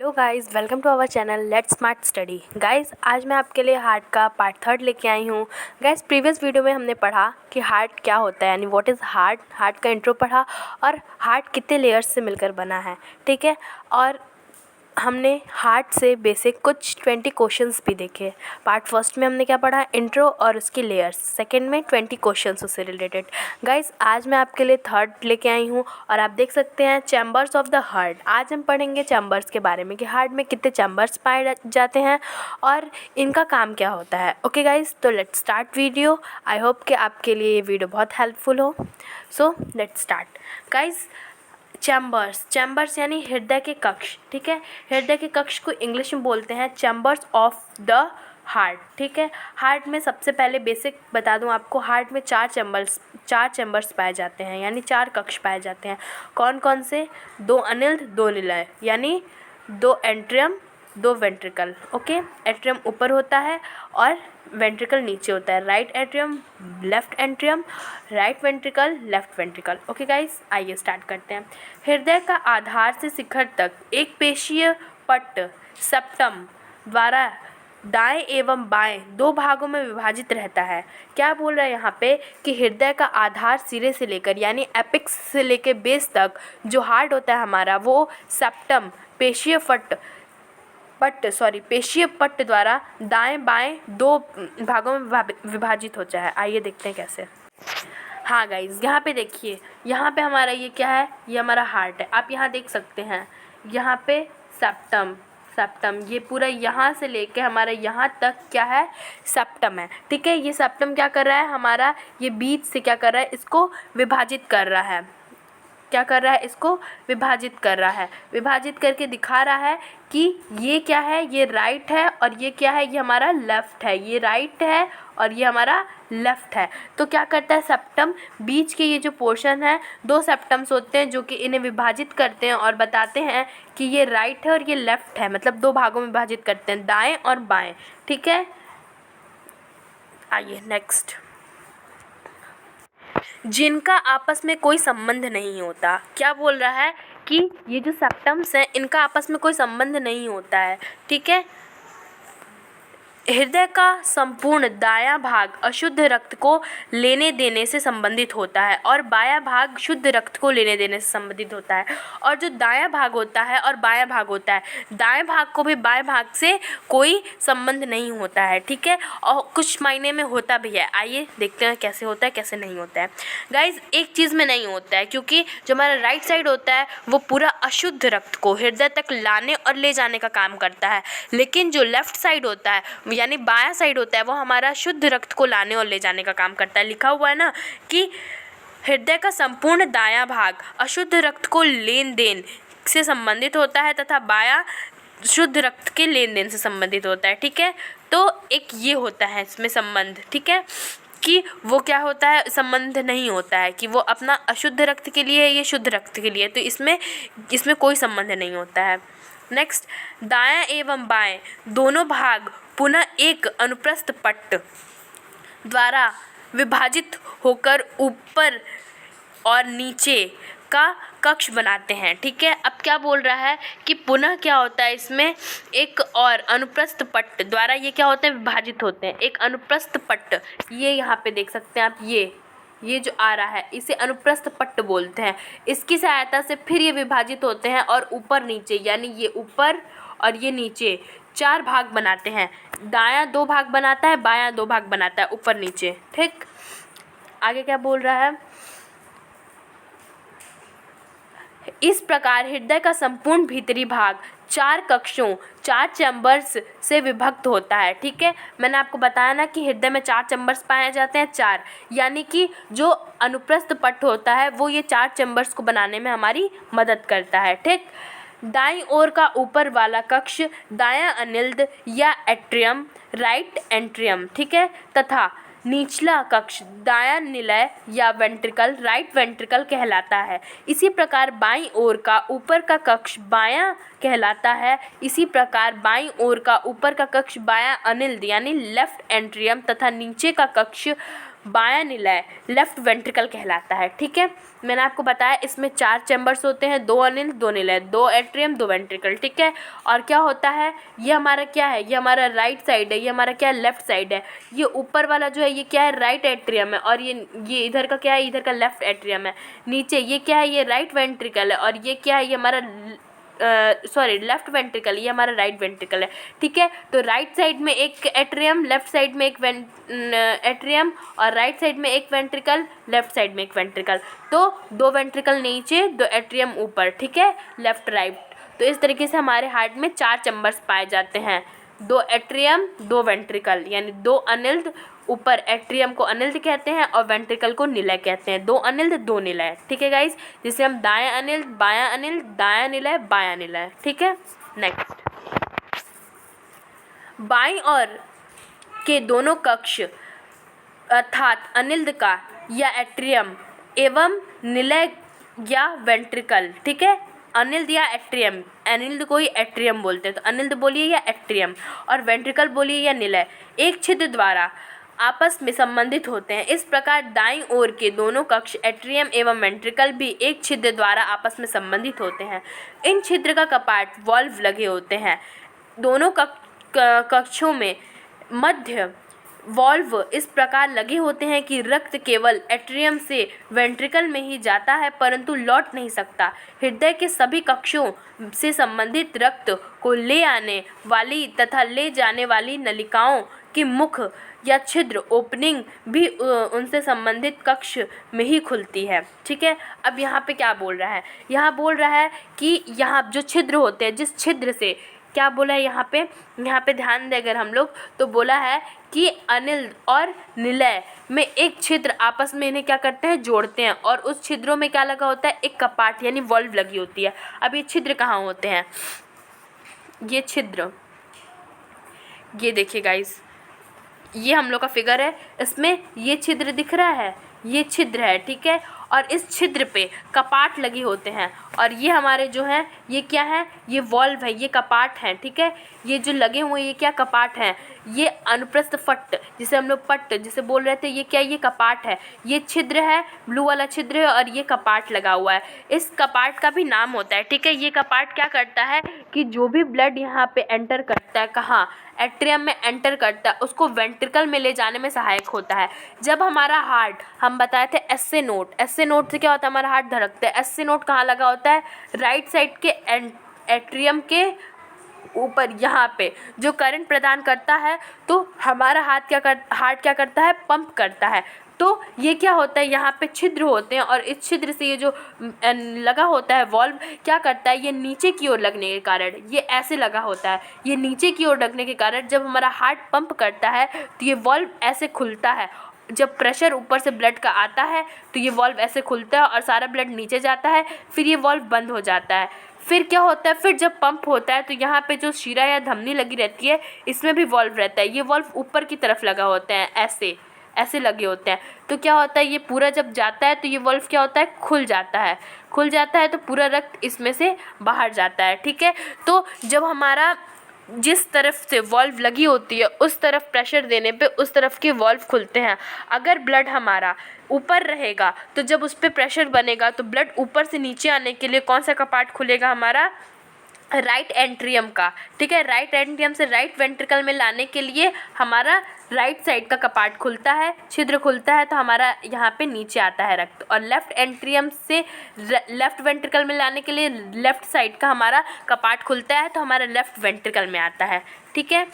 Hello guys, welcome to our channel let's smart study. Guys, आज मैं आपके लिए हार्ट का पार्ट 3 लेके आई हूँ। गाइस, प्रीवियस वीडियो में हमने पढ़ा कि हार्ट क्या होता है, यानी व्हाट इज़ हार्ट का इंट्रो पढ़ा और हार्ट कितने लेयर्स से मिलकर बना है, ठीक है। और हमने हार्ट से बेसिक कुछ 20 क्वेश्चंस भी देखे। पार्ट फर्स्ट में हमने क्या पढ़ा, इंट्रो और उसकी लेयर्स। सेकंड में 20 क्वेश्चंस उससे रिलेटेड। गाइस, आज मैं आपके लिए थर्ड लेके आई हूँ और आप देख सकते हैं चैम्बर्स ऑफ द हार्ट। आज हम पढ़ेंगे चैम्बर्स के बारे में कि हार्ट में कितने चैम्बर्स पाए जाते हैं और इनका काम क्या होता है। ओके गाइस, तो let's start video. I hope कि आपके लिए ये वीडियो बहुत हेल्पफुल हो। So let's start guys. Chambers यानी हृदय के कक्ष, ठीक है। हृदय के कक्ष को इंग्लिश में बोलते हैं चैम्बर्स ऑफ द हार्ट, ठीक है। हार्ट में सबसे पहले बेसिक बता दूं आपको, हार्ट में चार चैम्बर्स पाए जाते हैं, यानी 4 कक्ष पाए जाते हैं। कौन कौन से? 2 अनिल्ड 2 निलय, यानी 2 एंट्रियम 2 वेंट्रिकल। ओके, एट्रियम ऊपर होता है और वेंट्रिकल नीचे होता है। Right atrium, left atrium, right ventricle, left ventricle. Okay guys, आइए स्टार्ट करते हैं। हृदय का आधार से शिखर तक एक पेशीय पट्ट सेप्टम द्वारा दाएं एवं बाएं 2 भागों में विभाजित रहता है। क्या बोल रहा है यहाँ पे कि हृदय का आधार सिरे से लेकर यानी एपिक्स से लेकर बेस तक जो हार्ट होता है हमारा, वो सेप्टम पेशीय पट्ट द्वारा दाएं बाएं 2 भागों में विभाजित होता है। आइए देखते हैं कैसे। हाँ गाइज, यहाँ पे देखिए, यहाँ पे हमारा ये क्या है, ये हमारा हार्ट है। आप यहाँ देख सकते हैं, यहाँ पे सेप्टम ये पूरा यहाँ से लेके हमारा यहाँ तक क्या है, सेप्टम है, ठीक है। ये सेप्टम क्या कर रहा है हमारा, ये बीच से क्या कर रहा है, इसको विभाजित कर रहा है। क्या कर रहा है, इसको विभाजित कर रहा है। विभाजित करके दिखा रहा है कि ये क्या है, ये राइट है और ये क्या है, ये हमारा लेफ़्ट है। ये राइट है और ये हमारा लेफ़्ट है। तो क्या करता है सेप्टम, बीच के ये जो पोर्शन है, 2 सेप्टम्स होते हैं जो कि इन्हें विभाजित करते हैं और बताते हैं कि ये राइट है और ये लेफ़्ट है, मतलब 2 भागों में विभाजित करते हैं, दाएँ और बाएँ, ठीक है। आइए नेक्स्ट। जिनका आपस में कोई संबंध नहीं होता। क्या बोल रहा है कि ये जो सेप्टम्स हैं, इनका आपस में कोई संबंध नहीं होता है, ठीक है। हृदय का संपूर्ण दायां भाग अशुद्ध रक्त को लेने देने से संबंधित होता है और बायां भाग शुद्ध रक्त को लेने देने से संबंधित होता है। और जो दायां भाग होता है और बायां भाग होता है, दाएं भाग को भी बाएं भाग से कोई संबंध नहीं होता है, ठीक है। और कुछ मायने में होता भी है। आइए देखते हैं कैसे होता है, कैसे नहीं होता है। गाइज, एक चीज़ में नहीं होता है, क्योंकि जो हमारा राइट साइड होता है वो पूरा अशुद्ध रक्त को हृदय तक लाने और ले जाने का काम करता है, लेकिन जो लेफ्ट साइड होता है यानी बायां साइड होता है, वो हमारा शुद्ध रक्त को लाने और ले जाने का काम करता है। लिखा हुआ है ना कि हृदय का संपूर्ण दायां भाग अशुद्ध रक्त को लेन देन से संबंधित होता है तथा बायां शुद्ध रक्त के लेन देन से संबंधित होता है, ठीक है। तो एक ये होता है इसमें संबंध, ठीक है, कि वो क्या होता है, संबंध नहीं होता है कि वो अपना अशुद्ध रक्त के लिए है, ये शुद्ध रक्त के लिए, तो इसमें कोई संबंध नहीं होता है। नेक्स्ट, दायां एवं बाएं दोनों भाग पुनः एक अनुप्रस्थ पट्ट द्वारा विभाजित होकर ऊपर और नीचे का कक्ष बनाते हैं, ठीक है। अब क्या बोल रहा है कि पुनः क्या होता है, इसमें एक और अनुप्रस्थ पट्ट द्वारा ये क्या होते हैं, विभाजित होते हैं। एक अनुप्रस्थ पट्ट, ये यहाँ पे देख सकते हैं आप, ये जो आ रहा है इसे अनुप्रस्थ पट्ट बोलते हैं। इसकी सहायता से फिर ये विभाजित होते हैं और ऊपर नीचे, यानी ये ऊपर और ये नीचे 4 भाग बनाते हैं। दायां 2 भाग बनाता है, बायां 2 भाग बनाता है, ऊपर नीचे, ठीक। आगे क्या बोल रहा है, इस प्रकार हृदय का संपूर्ण भीतरी भाग 4 कक्षों 4 चैम्बर्स से विभक्त होता है, ठीक है। मैंने आपको बताया ना कि हृदय में 4 चैम्बर्स पाए जाते हैं, 4, यानी कि जो अनुप्रस्थ पट्ट होता है वो ये 4 चैम्बर्स को बनाने में हमारी मदद करता है, ठीक। दाईं ओर का ऊपर वाला कक्ष दायां अनिल्द या एट्रियम, राइट एंट्रियम, ठीक है, तथा निचला कक्ष दायां निलय या वेंट्रिकल, राइट वेंट्रिकल कहलाता है। इसी प्रकार बाईं ओर का ऊपर का कक्ष बायां कहलाता है। इसी प्रकार बाईं ओर का ऊपर का कक्ष बायां अनिल्द यानी लेफ्ट एंट्रियम तथा नीचे का कक्ष बायां निलय लेफ्ट वेंट्रिकल कहलाता है। ठीक है, मैंने आपको बताया इसमें 4 चैम्बर्स होते हैं, 2 अनिल 2 निलय, 2 एट्रियम 2 वेंट्रिकल। ठीक है, और क्या होता है, ये हमारा क्या है, ये हमारा राइट साइड है, ये हमारा क्या है, लेफ्ट साइड है। ये ऊपर वाला जो है ये क्या है, राइट एट्रियम है, और ये इधर का क्या है, इधर का लेफ्ट एट्रियम है। नीचे ये क्या है, ये राइट वेंट्रिकल है, और ये क्या है, ये हमारा लेफ्ट वेंट्रिकल, ये हमारा राइट वेंट्रिकल है। ठीक है, तो राइट साइड में एक एट्रियम, लेफ्ट साइड में एक एट्रियम, और राइट साइड में एक वेंट्रिकल, लेफ्ट साइड में एक वेंट्रिकल। तो 2 वेंट्रिकल नीचे, 2 एट्रियम ऊपर। ठीक है, लेफ्ट राइट। तो इस तरीके से हमारे हार्ट में 4 चैम्बर्स पाए जाते हैं, 2 एट्रियम 2 वेंट्रिकल, यानी 2 अनिल्ड। ऊपर एट्रियम को अनिल्ड कहते हैं और वेंट्रिकल को निलय कहते हैं। 2 अनिल्ड 2 निलय। ठीक है गाइस, जिसे हम दायां अनिल्ड बायां अनिल्ड, दायां निलय बायां निलय। ठीक है, नेक्स्ट, बाईं ओर के दोनों कक्ष अर्थात अनिल्ड का या एट्रियम एवं निलय या वेंट्रिकल। ठीक है, अनिल्ड या एट्रियम, अनिल्ड को ही एट्रियम बोलते हैं, तो अनिल्ड बोलिए या एट्रियम, और वेंट्रिकल बोलिए या निलय, एक छिद्र द्वारा आपस में संबंधित होते हैं। इस प्रकार दाईं ओर के दोनों कक्ष एट्रियम एवं वेंट्रिकल भी एक छिद्र द्वारा आपस में संबंधित होते हैं। इन छिद्र का कपाट वॉल्व लगे होते हैं। दोनों कक्षों में मध्य वॉल्व इस प्रकार लगे होते हैं कि रक्त केवल एट्रियम से वेंट्रिकल में ही जाता है, परंतु लौट नहीं सकता। हृदय के सभी कक्षों से संबंधित रक्त को ले आने वाली तथा ले जाने वाली नलिकाओं की मुख या छिद्र ओपनिंग भी उनसे संबंधित कक्ष में ही खुलती है। ठीक है, अब यहाँ पे क्या बोल रहा है, यहाँ बोल रहा है कि यहाँ जो छिद्र होते हैं, जिस छिद्र से क्या बोला है यहाँ पे ध्यान दें अगर हम लोग, तो बोला है कि अनिल और निलय में एक छिद्र आपस में इन्हें क्या करते हैं, जोड़ते हैं, और उस छिद्रों में क्या लगा होता है, एक कपाट यानी वॉल्व लगी होती है। अब ये छिद्र कहाँ होते हैं, ये छिद्र, ये देखिए गाइस, ये हम लोग का फिगर है, इसमें ये छिद्र दिख रहा है, ये छिद्र है। ठीक है, और इस छिद्र पे कपाट लगे होते हैं, और ये हमारे जो हैं ये क्या है, ये वॉल्व है, ये कपाट हैं। ठीक है, ये जो लगे हुए ये क्या कपाट हैं, ये अनुप्रस्थ फट जिसे हम लोग पट्ट जिसे बोल रहे थे, ये क्या, ये कपाट है, ये छिद्र है, ब्लू वाला छिद्र है, और ये कपाट लगा हुआ है। इस कपाट का भी नाम होता है। ठीक है, ये कपाट क्या करता है कि जो भी ब्लड यहाँ पे एंटर करता है, कहाँ, एट्रियम में एंटर करता है, उसको वेंट्रिकल में ले जाने में सहायक होता है। जब हमारा हार्ट, हम बताए थे एसए नोट से क्या होता है, हमारा हार्ट धड़कता है। एसए नोट कहाँ लगा होता है, राइट साइड के एट्रियम के ऊपर, यहाँ पे जो करंट प्रदान करता है, तो हमारा हार्ट क्या करता है, पंप करता है। तो ये क्या होता है, यहाँ पे छिद्र होते हैं, और इस छिद्र से ये जो लगा होता है वॉल्व क्या करता है, ये नीचे की ओर लगने के कारण ये ऐसे लगा होता है। ये नीचे की ओर लगने के कारण जब हमारा हार्ट पंप करता है तो ये वॉल्व ऐसे खुलता है। जब प्रेशर ऊपर से ब्लड का आता है तो ये वॉल्व ऐसे खुलता है और सारा ब्लड नीचे जाता है, फिर ये वॉल्व बंद हो जाता है। फिर क्या होता है, फिर जब पंप होता है तो यहाँ पे जो शिरा या धमनी लगी रहती है, इसमें भी वॉल्व रहता है। ये वॉल्व ऊपर की तरफ लगा होता है, ऐसे लगे होते हैं। तो क्या होता है, ये पूरा जब जाता है तो ये वॉल्व क्या होता है, खुल जाता है, तो पूरा रक्त इसमें से बाहर जाता है। ठीक है, तो जब हमारा जिस तरफ से वॉल्व लगी होती है उस तरफ प्रेशर देने पे उस तरफ के वॉल्व खुलते हैं। अगर ब्लड हमारा ऊपर रहेगा तो जब उस पर प्रेशर बनेगा तो ब्लड ऊपर से नीचे आने के लिए कौन सा कपाट खुलेगा, हमारा राइट एट्रियम का। ठीक है, राइट एट्रियम से राइट वेंट्रिकल में लाने के लिए हमारा राइट साइड का कपाट खुलता है, छिद्र खुलता है, तो हमारा यहाँ पे नीचे आता है रक्त। और लेफ्ट एट्रियम से लेफ्ट वेंट्रिकल में लाने के लिए लेफ्ट साइड का हमारा कपाट खुलता है, तो हमारा लेफ्ट वेंट्रिकल में आता है। ठीक है,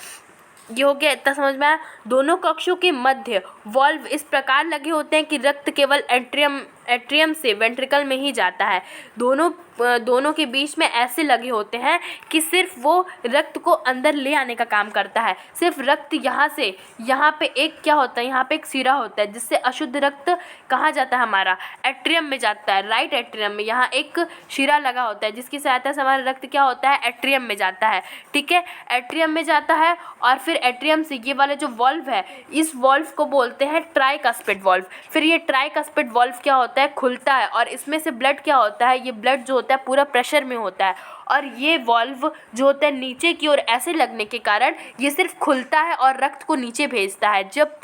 ये हो गया, इतना समझ में आया। दोनों कक्षों के मध्य वॉल्व इस प्रकार लगे होते हैं कि रक्त केवल एट्रियम से वेंट्रिकल में ही जाता है। दोनों के बीच में ऐसे लगे होते हैं कि सिर्फ वो रक्त को अंदर ले आने का काम करता है। सिर्फ रक्त यहाँ से यहाँ पे एक क्या होता है, यहाँ पे एक सिरा होता है जिससे अशुद्ध रक्त कहाँ जाता है, हमारा एट्रियम में जाता है। राइट एट्रियम में यहाँ एक शिरा लगा होता है जिसकी सहायता से हमारा रक्त क्या होता है, एट्रियम में जाता है। ठीक है, एट्रियम में जाता है और फिर एट्रियम से ये वाला जो वॉल्व है, इस वॉल्व को बोलते हैं ट्राइकस्पिड वॉल्व। फिर ये ट्राइकस्पिड वॉल्व क्या होता है, खुलता है, और इसमें से ब्लड क्या होता है, ये ब्लड जो होता है पूरा प्रेशर में होता है, और ये वॉल्व जो होता है नीचे की ओर ऐसे लगने के कारण ये सिर्फ खुलता है और रक्त को नीचे भेजता है। जब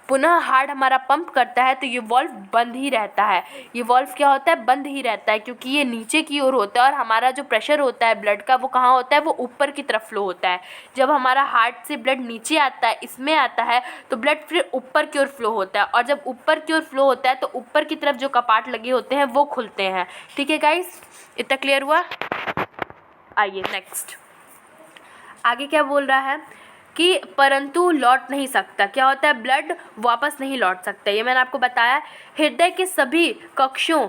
पुनः हार्ट हमारा पंप करता है तो ये वॉल्व बंद ही रहता है। ये वॉल्व क्या होता है, बंद ही रहता है, क्योंकि ये नीचे की ओर होता है और हमारा जो प्रेशर होता है ब्लड का वो कहाँ होता है, वो ऊपर की तरफ फ्लो होता है। जब हमारा हार्ट से ब्लड नीचे आता है, इसमें आता है, तो ब्लड फिर ऊपर की ओर फ्लो होता है, और जब ऊपर की ओर फ्लो होता है तो ऊपर की तरफ जो कपाट लगे होते हैं वो खुलते हैं। ठीक है गाइस, इतना क्लियर हुआ? आइए नेक्स्ट, आगे क्या बोल रहा है कि परंतु लौट नहीं सकता। क्या होता है, ब्लड वापस नहीं लौट सकता। ये मैंने आपको बताया। हृदय के सभी कक्षों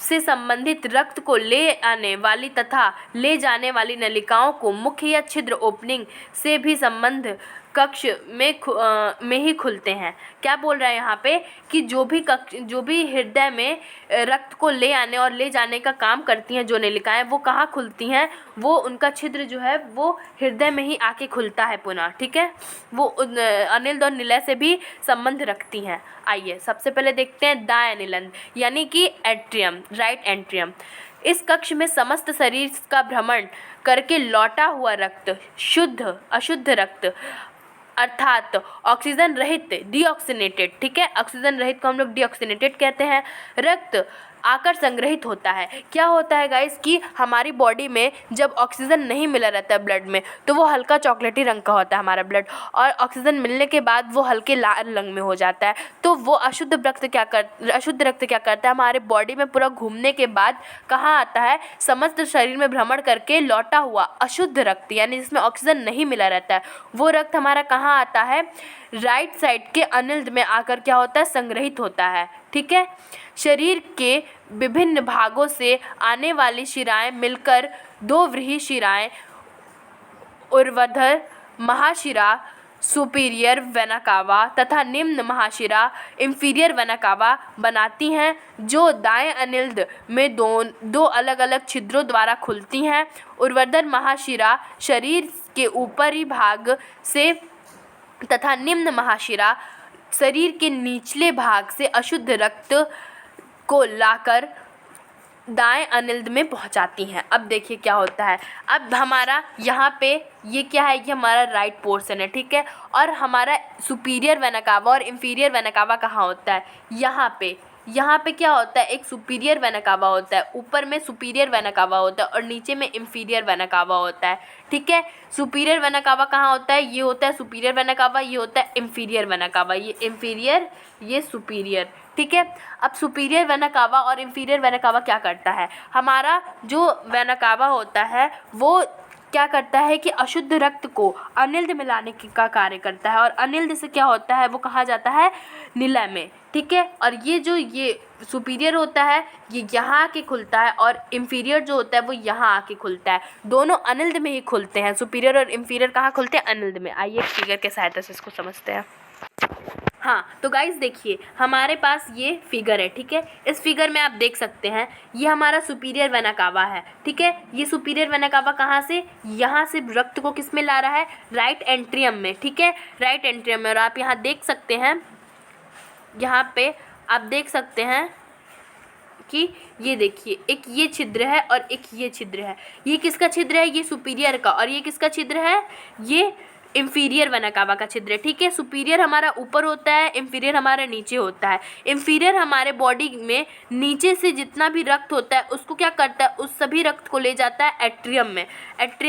से संबंधित रक्त को ले आने वाली तथा ले जाने वाली नलिकाओं को मुख्य या छिद्र ओपनिंग से भी संबंध कक्ष में ही खुलते हैं। क्या बोल रहा है यहाँ पे कि जो भी हृदय में रक्त को ले आने और ले जाने का काम करती हैं जो नलिकाएं, वो कहाँ खुलती हैं, वो उनका छिद्र जो है वो हृदय में ही आके खुलता है पुनः। ठीक है, वो अनिल्द और निलय से भी संबंध रखती हैं। आइए सबसे पहले देखते हैं दाएं अनिलंद यानी कि एट्रियम, राइट एट्रियम। इस कक्ष में समस्त शरीर का भ्रमण करके लौटा हुआ रक्त, शुद्ध अशुद्ध रक्त अर्थात ऑक्सीजन रहित डीऑक्सीनेटेड, ठीक है, ऑक्सीजन रहित को हम लोग डीऑक्सीनेटेड कहते हैं, रक्त आकर संग्रहित होता है। क्या होता है गाइस कि हमारी बॉडी में जब ऑक्सीजन नहीं मिला रहता है ब्लड में, तो वो हल्का चॉकलेटी रंग का होता है हमारा ब्लड, और ऑक्सीजन मिलने के बाद वो हल्के लाल रंग में हो जाता है। तो वो अशुद्ध रक्त क्या करता है, हमारे बॉडी में पूरा घूमने के बाद कहाँ आता है, समस्त शरीर में भ्रमण करके लौटा हुआ अशुद्ध रक्त यानी जिसमें ऑक्सीजन नहीं मिला रहता है, वो रक्त हमारा कहाँ आता है, राइट साइड के अनिल्द में आकर क्या होता है, संग्रहित होता है। ठीक है, शरीर के विभिन्न भागों से आने वाली शिराएं मिलकर दो व्रीहि शिराएं ऊर्ध्वाधर महाशिरा सुपीरियर वेना कावा तथा निम्न महाशिरा इंफीरियर वेना कावा बनाती हैं, जो दाएं अनिल्द में दो अलग अलग छिद्रों द्वारा खुलती हैं। ऊर्ध्वाधर महाशिरा शरीर के ऊपरी भाग से तथा निम्न महाशिरा शरीर के निचले भाग से अशुद्ध रक्त को लाकर दाएं अनिल्द में पहुंचाती हैं। अब देखिए क्या होता है, अब हमारा यहाँ पे ये क्या है, ये हमारा राइट पोर्शन है। ठीक है, और हमारा सुपीरियर वेना कावा और इंफीरियर वेना कावा कहाँ होता है, यहाँ पे क्या होता है, एक सुपीरियर वेना कावा होता है, ऊपर में सुपीरियर वेना कावा होता है और नीचे में इंफीरियर वेना कावा होता है। ठीक है, सुपीरियर वेना कावा कहाँ होता है, ये होता है सुपीरियर वेना कावा, ये होता है इंफीरियर वेना कावा, ये इंफीरियर ये सुपीरियर। ठीक है, अब सुपीरियर वेना कावा और इंफीरियर वेना कावा क्या करता है, हमारा जो वेना कावा होता है वो क्या करता है कि अशुद्ध रक्त को अनिल्द में लाने का कार्य करता है, और अनिल्द से क्या होता है, वो कहाँ जाता है, निलय में। ठीक है, और ये सुपीरियर होता है ये यहाँ आके खुलता है, और इंफीरियर जो होता है वो यहाँ आके खुलता है। दोनों अनिल्द में ही खुलते हैं, सुपीरियर और इंफीरियर कहाँ खुलते हैं, अनिल्द में। आइए फिगर के सहायता से इसको समझते हैं। हाँ, तो गाइस देखिए हमारे पास ये फिगर है। ठीक है, इस फिगर में आप देख सकते हैं ये हमारा सुपीरियर वेना कावा है। ठीक है, ये सुपीरियर वेना कावा कहाँ से, यहाँ से रक्त को किस में ला रहा है, राइट एंट्रियम में। ठीक है, राइट एंट्रियम में, और आप यहाँ देख सकते हैं, यहाँ पे आप देख सकते हैं कि ये देखिए एक ये छिद्र है और एक ये छिद्र है। ये किसका छिद्र है, ये सुपीरियर का, और ये किसका छिद्र है, ये इंफीरियर वेना कावा का छिद्र है। ठीक है, सुपीरियर हमारा ऊपर होता है, इंफीरियर हमारा नीचे होता है। इंफीरियर हमारे बॉडी में नीचे से जितना भी रक्त होता है उसको क्या करता है, उस सभी रक्त को ले जाता है एट्रियम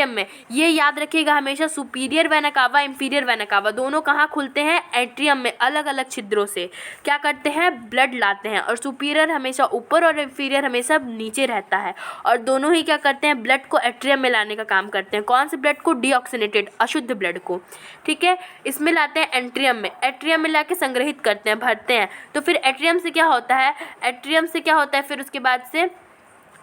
में। ये याद रखिएगा हमेशा, superior vena cava inferior vena cava दोनों कहाँ खुलते हैं, एट्रियम में, अलग अलग छिद्रों से क्या करते हैं, ब्लड लाते हैं, और सुपीरियर हमेशा ऊपर और इंफीरियर हमेशा नीचे रहता है, और दोनों ही क्या करते हैं, ब्लड को एट्रियम में लाने का काम करते हैं। कौन से ब्लड को, डीऑक्सीनेटेड अशुद्ध ब्लड को। ठीक है, इसमें लाते हैं एट्रियम में लाके संग्रहित करते हैं, भरते हैं। तो फिर एट्रियम से क्या होता है, फिर उसके बाद से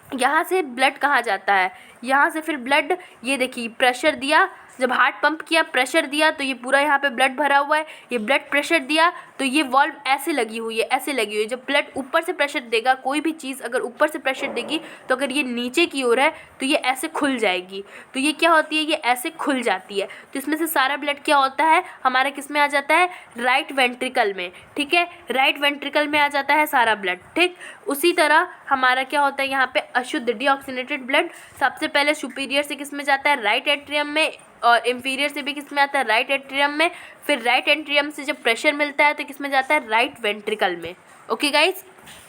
यहाँ से ब्लड कहाँ जाता है, यहाँ से फिर ब्लड, ये देखिए प्रेशर दिया, जब हार्ट पंप किया, प्रेशर दिया, तो ये पूरा यहाँ पे ब्लड भरा हुआ है, ये ब्लड प्रेशर दिया तो ये वॉल्व ऐसे लगी हुई है, ऐसे लगी हुई है। जब ब्लड ऊपर से प्रेशर देगा, कोई भी चीज़ अगर ऊपर से प्रेशर देगी तो अगर ये नीचे की ओर है तो ये ऐसे खुल जाएगी। तो ये क्या होती है, ये ऐसे खुल जाती है। तो इसमें से सारा ब्लड क्या होता है हमारा, किस में आ जाता है, राइट वेंट्रिकल में। ठीक है, राइट वेंट्रिकल में आ जाता है सारा ब्लड। ठीक, उसी तरह हमारा क्या होता है यहाँ पे अशुद्ध डीऑक्सीनेटेड ब्लड सबसे पहले सुपीरियर से किस में जाता है, राइट एट्रियम में, और इंफीरियर से भी किस में आता है, राइट एट्रियम में। फिर राइट एट्रियम से जब प्रेशर मिलता है तो किस में जाता है, राइट वेंट्रिकल में। ओके गाइज,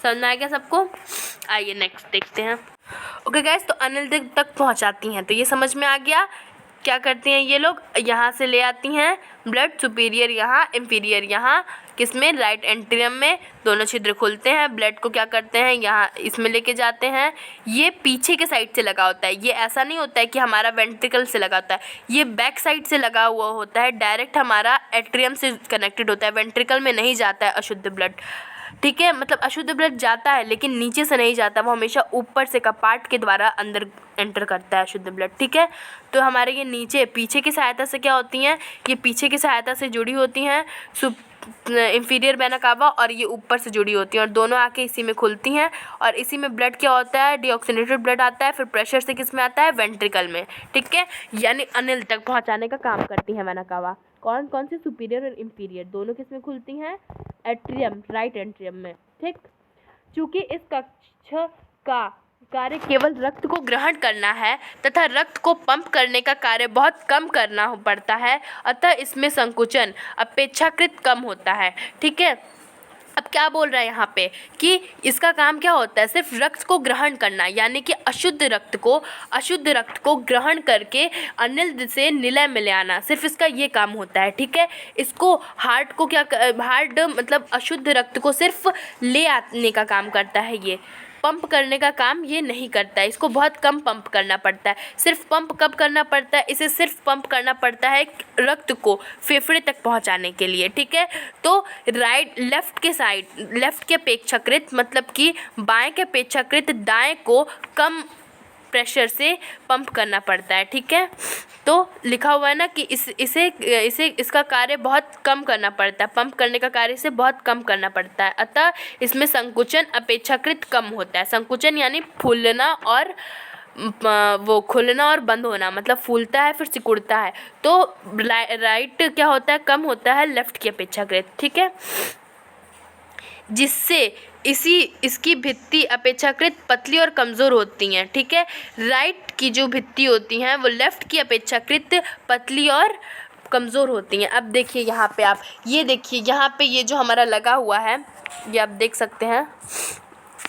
समझ में आ गया सबको? आइए नेक्स्ट देखते हैं। ओके गाइज, तो अनिल तक पहुंचाती हैं, तो ये समझ में आ गया। क्या करती हैं ये लोग, यहाँ से ले आती हैं ब्लड, सुपीरियर यहाँ, इंफीरियर यहाँ, किस में, राइट एंट्रियम में। दोनों छिद्र खुलते हैं, ब्लड को क्या करते हैं यहाँ इसमें लेके जाते हैं। ये पीछे के साइड से लगा होता है, ये ऐसा नहीं होता है कि हमारा वेंट्रिकल से लगा होता है, ये बैक साइड से लगा हुआ होता है, डायरेक्ट हमारा एट्रियम से कनेक्टेड होता है, वेंट्रिकल में नहीं जाता है अशुद्ध ब्लड। ठीक है, मतलब अशुद्ध ब्लड जाता है लेकिन नीचे से नहीं जाता, वो हमेशा ऊपर से कपाट के द्वारा अंदर एंटर करता है अशुद्ध ब्लड। ठीक है, तो हमारे ये नीचे पीछे की सहायता से क्या होती हैं, ये पीछे की सहायता से जुड़ी होती हैं इंफीरियर वेना कावा, और ये ऊपर से जुड़ी होती हैं, और दोनों आके इसी में खुलती हैं, और इसी में ब्लड क्या होता है, डीऑक्सीनेटेड ब्लड आता है, फिर प्रेशर से किस में आता है, वेंट्रिकल में। ठीक है, यानी अनिल तक पहुंचाने का काम करती हैं वेना कावा। कौन कौन से, सुपीरियर और इंफीरियर, दोनों किस में खुलती हैं, एट्रियम, राइट एट्रियम में। ठीक, चूँकि इस कक्ष का कार्य केवल रक्त को ग्रहण करना है तथा रक्त को पंप करने का कार्य बहुत कम करना पड़ता है, अतः इसमें संकुचन अपेक्षाकृत कम होता है। ठीक है, अब क्या बोल रहा है यहाँ पे कि इसका काम क्या होता है, सिर्फ रक्त को ग्रहण करना, यानी कि अशुद्ध रक्त को ग्रहण करके अनिल से निलय में ले आना, सिर्फ इसका ये काम होता है। ठीक है, इसको हार्ट को क्या, हार्ट मतलब अशुद्ध रक्त को सिर्फ ले आने का काम करता है, ये पंप करने का काम ये नहीं करता है, इसको बहुत कम पंप करना पड़ता है। सिर्फ पंप कब करना पड़ता है, इसे सिर्फ पंप करना पड़ता है रक्त को फेफड़े तक पहुंचाने के लिए। ठीक है, तो लेफ्ट के अपेक्षाकृत, मतलब कि बाएं के अपेक्षाकृत दाएं को कम प्रेशर से पंप करना पड़ता है। ठीक है, तो लिखा हुआ है ना कि इसका कार्य बहुत कम करना पड़ता है, पंप करने का कार्य इसे बहुत कम करना पड़ता है, अतः इसमें संकुचन अपेक्षाकृत कम होता है। संकुचन यानी फूलना और वो खुलना और बंद होना, मतलब फूलता है फिर सिकुड़ता है, तो राइट क्या होता है, कम होता है लेफ्ट की अपेक्षाकृत। ठीक है, जिससे इसकी भित्ति अपेक्षाकृत पतली और कमज़ोर होती हैं। ठीक है, राइट की जो भित्ति होती हैं वो लेफ़्ट की अपेक्षाकृत पतली और कमज़ोर होती हैं। अब देखिए यहाँ पे, आप ये देखिए यहाँ पे ये जो हमारा लगा हुआ है, ये आप देख सकते हैं,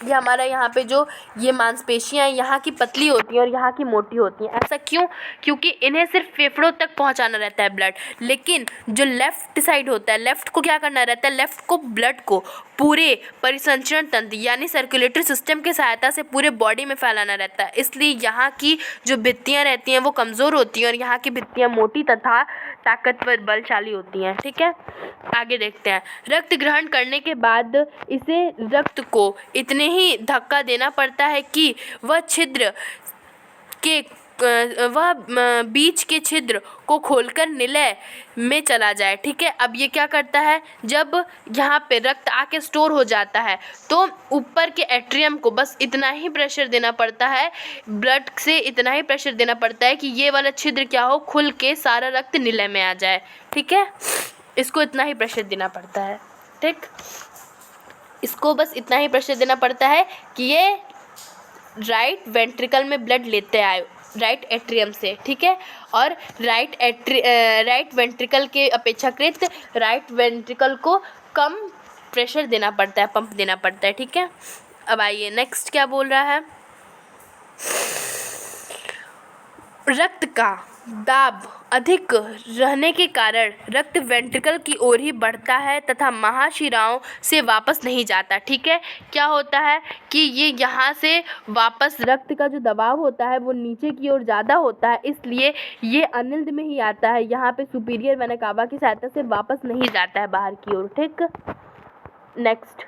ये हमारा यहाँ पे जो ये मांसपेशियाँ यहाँ की पतली होती हैं और यहाँ की मोटी होती हैं। ऐसा क्यों? क्योंकि इन्हें सिर्फ फेफड़ों तक पहुँचाना रहता है ब्लड, लेकिन जो लेफ़्ट साइड होता है, लेफ़्ट को क्या करना रहता है, लेफ़्ट को ब्लड को पूरे परिसंचरण तंत्र यानी सर्कुलेटरी सिस्टम की सहायता से पूरे बॉडी में फैलाना रहता है। इसलिए यहाँ की जो भित्तियाँ रहती हैं वो कमज़ोर होती हैं और यहाँ की भित्तियाँ मोटी तथा ताकतवर बलशाली होती हैं। ठीक है, आगे देखते हैं। रक्त ग्रहण करने के बाद इसे रक्त को इतने ही धक्का देना पड़ता है कि वह बीच के छिद्र को खोलकर निलय में चला जाए। ठीक है, अब ये क्या करता है, जब यहाँ पे रक्त आके स्टोर हो जाता है तो ऊपर के एट्रियम को बस इतना ही प्रेशर देना पड़ता है, ब्लड से इतना ही प्रेशर देना पड़ता है कि ये वाला छिद्र क्या हो, खुल के सारा रक्त निलय में आ जाए। ठीक है, इसको इतना ही प्रेशर देना पड़ता है। ठीक, इसको बस इतना ही प्रेशर देना पड़ता है कि ये राइट वेंट्रिकल में ब्लड लेते आए, राइट एट्रियम से। ठीक है, और राइट वेंट्रिकल के अपेक्षाकृत राइट वेंट्रिकल को कम प्रेशर देना पड़ता है, पंप देना पड़ता है। ठीक है, अब आइए नेक्स्ट क्या बोल रहा है। रक्त का दाब अधिक रहने के कारण रक्त वेंट्रिकल की ओर ही बढ़ता है तथा महाशिराओं से वापस नहीं जाता। ठीक है, क्या होता है कि ये यहाँ से वापस रक्त का जो दबाव होता है वो नीचे की ओर ज़्यादा होता है, इसलिए ये अनिल्द में ही आता है, यहाँ पे सुपीरियर वेना कावा की सहायता से वापस नहीं जाता है बाहर की ओर। ठीक, नेक्स्ट।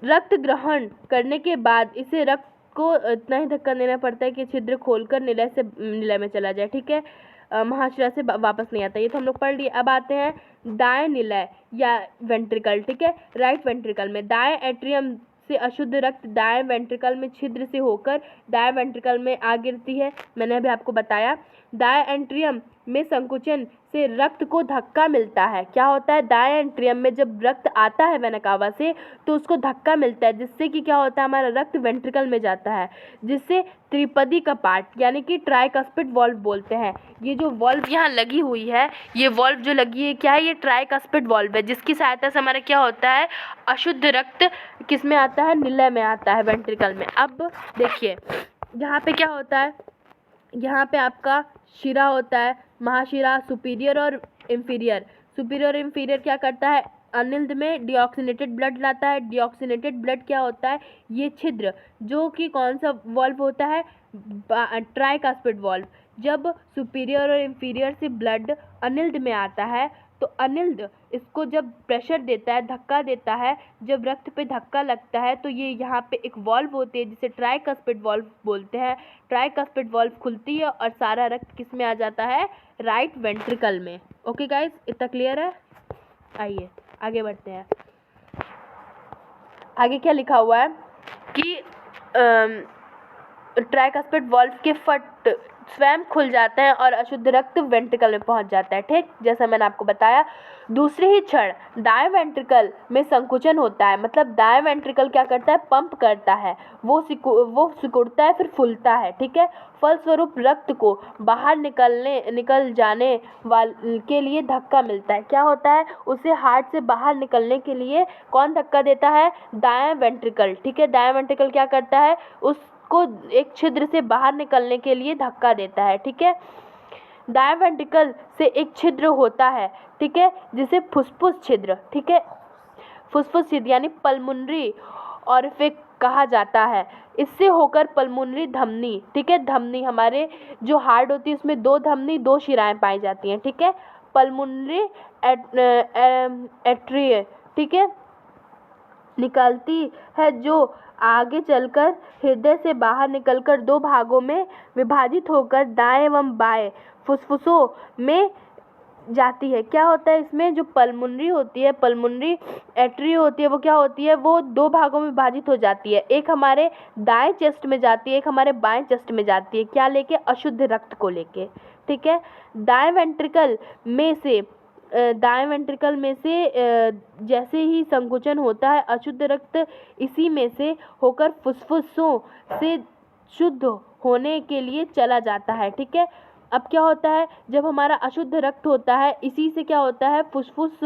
रक्त ग्रहण करने के बाद इसे रक्त को इतना ही धक्का देना पड़ता है कि छिद्र खोलकर निलय से निलय में चला जाए, ठीक है। महाशिरा से वापस नहीं आता, ये तो हम लोग पढ़ लिए। अब आते हैं दाएं निलय या वेंट्रिकल, ठीक है। राइट वेंट्रिकल में दाएं एट्रियम से अशुद्ध रक्त दाएं वेंट्रिकल में छिद्र से होकर दाएं वेंट्रिकल में आ गिरती है, मैंने अभी आपको बताया। दाएं एट्रियम में संकुचन से रक्त को धक्का मिलता है। क्या होता है, दाएं एट्रियम में जब रक्त आता है वेना कावा से तो उसको धक्का मिलता है, जिससे कि क्या होता है, हमारा रक्त वेंट्रिकल में जाता है, जिससे त्रिपदी का पार्ट यानी कि ट्राइकस्पिड वॉल्व बोलते हैं। ये जो वॉल्व यहाँ लगी हुई है, ये वॉल्व जो लगी है क्या है, ये ट्राइकस्पिड वॉल्व है, जिसकी सहायता से हमारा क्या होता है, अशुद्ध रक्त किस में आता है, निलय में आता है, वेंट्रिकल में। अब देखिए यहाँ पे क्या होता है, यहाँ पे आपका शिरा होता है, महाशिरा, सुपीरियर और इंफीरियर। सुपीरियर और इंफीरियर क्या करता है, अनिल्द में डिऑक्सीनेटेड ब्लड लाता है। डिऑक्सीनेटेड ब्लड क्या होता है, ये छिद्र जो कि कौन सा वॉल्व होता है, ट्राइकास्पिड वॉल्व। जब सुपीरियर और इंफीरियर से ब्लड अनिल्द में आता है तो अनिल्द इसको जब प्रेशर देता है, धक्का देता है, जब रक्त पे धक्का लगता है तो ये यहाँ पे एक वॉल्व होती है जिसे ट्राइकस्पिड वॉल्व बोलते हैं। ट्राइकस्पिड वॉल्व खुलती है और सारा रक्त किस में आ जाता है, राइट वेंट्रिकल में। ओके गाइस, इतना क्लियर है। आइए आगे बढ़ते हैं। आगे क्या लिखा हुआ है कि ट्राइकस्पिड वॉल्व के फट स्वयं खुल जाते हैं और अशुद्ध रक्त वेंट्रिकल में पहुंच जाता है, ठीक, जैसा मैंने आपको बताया। दूसरे ही क्षण दाएं वेंट्रिकल में संकुचन होता है, मतलब दाएं वेंट्रिकल क्या करता है, पंप करता है, वो सिकुड़ता है, फिर फूलता है, ठीक है। फलस्वरूप रक्त को बाहर निकल जाने के लिए धक्का मिलता है। क्या होता है, उसे हार्ट से बाहर निकलने के लिए कौन धक्का देता है, दाएं वेंट्रिकल, ठीक है। दाएं वेंट्रिकल क्या करता है, उसको एक छिद्र से बाहर निकलने के लिए धक्का देता है, ठीक है। दाएं वेंट्रिकल से एक छिद्र होता है, ठीक है, जिसे फुफ्फुस छिद्र, ठीक है, फुफ्फुस छिद्र यानी पल्मोनरी ऑरिफिस कहा जाता है। इससे होकर पल्मोनरी धमनी, ठीक है, धमनी हमारे जो हार्ट होती है उसमें दो धमनी, दो शिराएं पाई जाती हैं, ठीक है। पल्मोनरी एट्रिया, ठीक है, निकलती है, जो आगे चलकर हृदय से बाहर निकलकर दो भागों में विभाजित होकर दाएं एवं बाएं फुफ्फुसों में जाती है। क्या होता है, इसमें जो पल्मोनरी होती है, पल्मोनरी एट्री होती है, वो क्या होती है, वो दो भागों में विभाजित हो जाती है। एक हमारे दाएं चेस्ट में जाती है, एक हमारे बाएं चेस्ट में जाती है। क्या लेके, अशुद्ध रक्त को लेके, ठीक है। दाएं वेंट्रिकल में से जैसे ही संकुचन होता है, अशुद्ध रक्त इसी में से होकर फुफ्फुसों से शुद्ध होने के लिए चला जाता है, ठीक है। अब क्या होता है, जब हमारा अशुद्ध रक्त होता है, इसी से क्या होता है, फुफ्फुस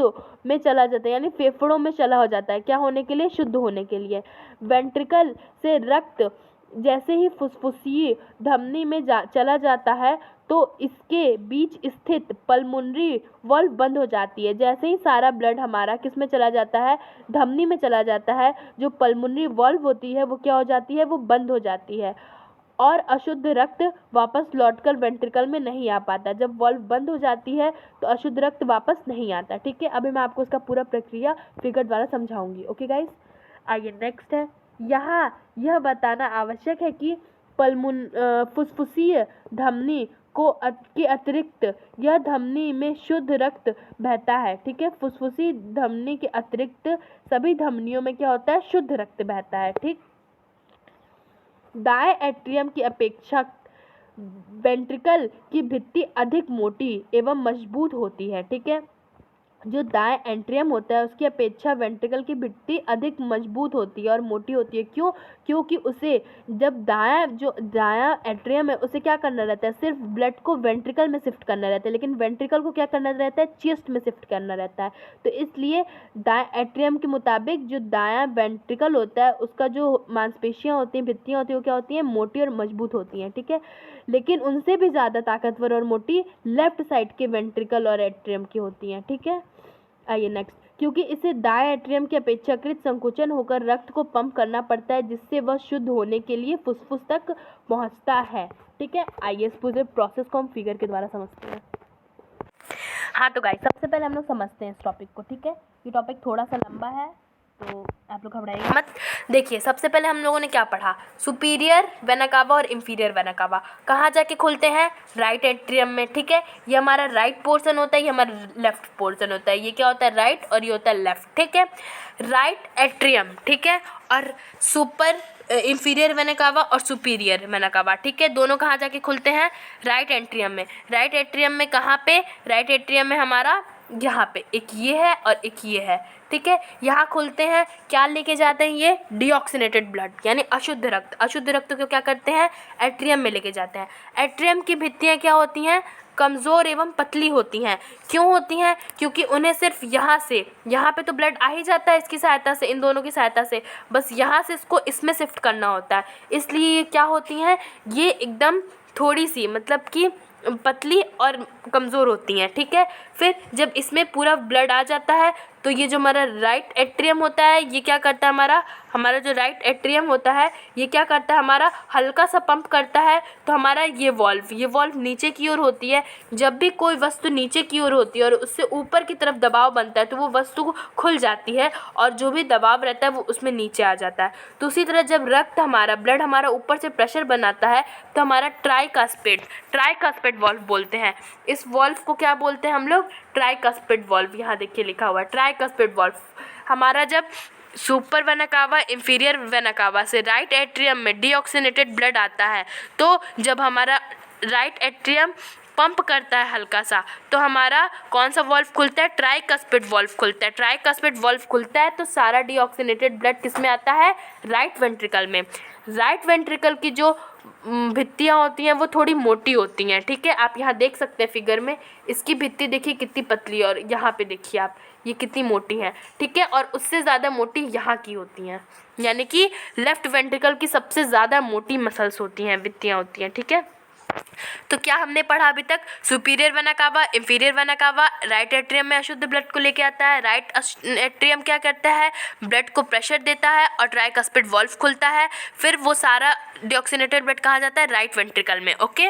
में चला जाता है, यानी फेफड़ों में चला हो जाता है, क्या होने के लिए, शुद्ध होने के लिए। वेंट्रिकल से रक्त जैसे ही फुफ्फुसीय धमनी में चला जाता है तो इसके बीच स्थित पल्मोनरी वॉल्व बंद हो जाती है। जैसे ही सारा ब्लड हमारा किस में चला जाता है, धमनी में चला जाता है, जो पल्मोनरी वॉल्व होती है वो क्या हो जाती है, वो बंद हो जाती है और अशुद्ध रक्त वापस लौटकर वेंट्रिकल में नहीं आ पाता। जब वॉल्व बंद हो जाती है तो अशुद्ध रक्त वापस नहीं आता, ठीक है। अभी मैं आपको इसका पूरा प्रक्रिया फिगर द्वारा समझाऊंगी। ओके गाइस, आइए नेक्स्ट है। यहाँ यह बताना आवश्यक है कि फुफ्फुसीय धमनी के अतिरिक्त यह धमनी में शुद्ध रक्त बहता है, ठीक है। फुफ्फुसी धमनी के अतिरिक्त सभी धमनियों में क्या होता है, शुद्ध रक्त बहता है, ठीक। दाएं एट्रियम की अपेक्षा वेंट्रिकल की भित्ति अधिक मोटी एवं मजबूत होती है, ठीक है। जो दाएं एट्रियम होता है उसकी अपेक्षा वेंट्रिकल की भित्ति अधिक मजबूत होती है और मोटी होती है। क्यों, क्योंकि उसे जब दायां एट्रियम है उसे क्या करना रहता है, सिर्फ ब्लड को वेंट्रिकल में शिफ्ट करना रहता है, लेकिन वेंट्रिकल को क्या करना रहता है, चेस्ट में शिफ्ट करना रहता है। तो इसलिए दाएं एट्रियम के मुताबिक जो दायां वेंट्रिकल होता है उसका जो मांसपेशियाँ होती हैं, भित्तियाँ होती हैं, वो क्या होती हैं, मोटी और मजबूत होती हैं, ठीक है। लेकिन उनसे भी ज़्यादा ताकतवर और मोटी लेफ्ट साइड के वेंट्रिकल और एट्रियम की होती हैं, ठीक है। आइए नेक्स्ट, क्योंकि इसे दाएं एट्रियम के अपेक्षाकृत संकुचन होकर रक्त को पंप करना पड़ता है, जिससे वह शुद्ध होने के लिए फुफ्फुस तक पहुंचता है, ठीक है। आइए इस पूरे प्रोसेस को हम फिगर के द्वारा समझते हैं। हाँ तो गाइस, सबसे पहले हम लोग समझते हैं इस टॉपिक को, ठीक है। ये टॉपिक थोड़ा सा लंबा है तो आप लोग घबराइए मत। देखिए सबसे पहले हम लोगों ने क्या पढ़ा, सुपीरियर वेना कावा और इंफीरियर वेना कावा कहाँ जाके खुलते हैं, राइट एट्रियम में। ठीक है, ये हमारा राइट पोर्शन होता है, ये हमारा लेफ्ट पोर्शन होता है। ये क्या होता है, राइट, और ये होता है लेफ्ट। ठीक है, राइट एट्रियम, ठीक है, और सुपर इंफीरियर वेना कावा और सुपीरियर वेना कावा, ठीक है, दोनों कहाँ जाके खुलते हैं, राइट एट्रियम में। राइट एट्रियम में कहाँ पे, राइट एट्रियम में हमारा यहाँ पे एक ये है और एक ये है। ठीक है, यहाँ खुलते हैं, क्या लेके जाते हैं, ये डीऑक्सीनेटेड ब्लड यानी अशुद्ध रक्त। अशुद्ध रक्त को क्या करते हैं, एट्रियम में लेके जाते हैं। एट्रियम की भित्तियाँ क्या होती हैं, कमज़ोर एवं पतली होती हैं। क्यों होती हैं, क्योंकि उन्हें सिर्फ यहाँ से, यहाँ पे तो ब्लड आ ही जाता है इसकी सहायता से, इन दोनों की सहायता से, बस यहाँ से इसको इसमें शिफ्ट करना होता है। इसलिए ये क्या होती हैं, ये एकदम थोड़ी सी मतलब कि पतली और कमज़ोर होती हैं। ठीक है, फिर जब इसमें पूरा ब्लड आ जाता है तो ये जो हमारा राइट एट्रियम होता है, ये क्या करता है, हमारा जो राइट एट्रियम होता है ये क्या करता है, हमारा हल्का सा पंप करता है। तो हमारा ये वॉल्व नीचे की ओर होती है। जब भी कोई वस्तु नीचे की ओर होती है और उससे ऊपर की तरफ दबाव बनता है तो वो वस्तु खुल जाती है और जो भी दबाव रहता है वो उसमें नीचे आ जाता है। तो उसी तरह जब ब्लड हमारा ऊपर से प्रेशर बनाता है तो हमारा ट्राइकास्पेड वॉल्व बोलते हैं। इस वॉल्व को क्या बोलते हैं हम लोग, ट्राइकास्पेड वॉल्व। यहाँ देखिए लिखा हुआ है ट्राइकास्पेड वॉल्व। हमारा जब super vena cava inferior vena cava से राइट एट्रियम में डीऑक्सीनेटेड ब्लड आता है, तो जब हमारा राइट एट्रियम पंप करता है हल्का सा तो हमारा कौन सा वॉल्व खुलता है, ट्राइकास्पेड वॉल्व खुलता है। ट्राइकास्पेड वॉल्व खुलता है तो सारा डीऑक्सीनेटेड ब्लड किस में आता है, राइट वेंट्रिकल में। राइट वेंट्रिकल की जो भित्तियाँ होती हैं वो थोड़ी मोटी होती हैं। ठीक है, आप यहाँ देख सकते हैं फिगर में, इसकी भित्ती देखिए कितनी पतली है और यहाँ पे देखिए आप ये कितनी मोटी है। ठीक है, और उससे ज़्यादा मोटी यहाँ की होती हैं, यानी कि लेफ्ट वेंट्रिकल की सबसे ज़्यादा मोटी मसल्स होती हैं, भित्तियाँ होती हैं। ठीक है, तो क्या हमने पढ़ा अभी तक, superior vena cava inferior vena cava right atrium में अशुद्ध ब्लड को लेके आता है। राइट एट्रियम क्या करता है, ब्लड को प्रेशर देता है और ट्राइकास्पेड वॉल्व खुलता है। फिर वो सारा डीऑक्सीनेटेड ब्लड कहाँ जाता है, राइट वेंट्रिकल में। ओके,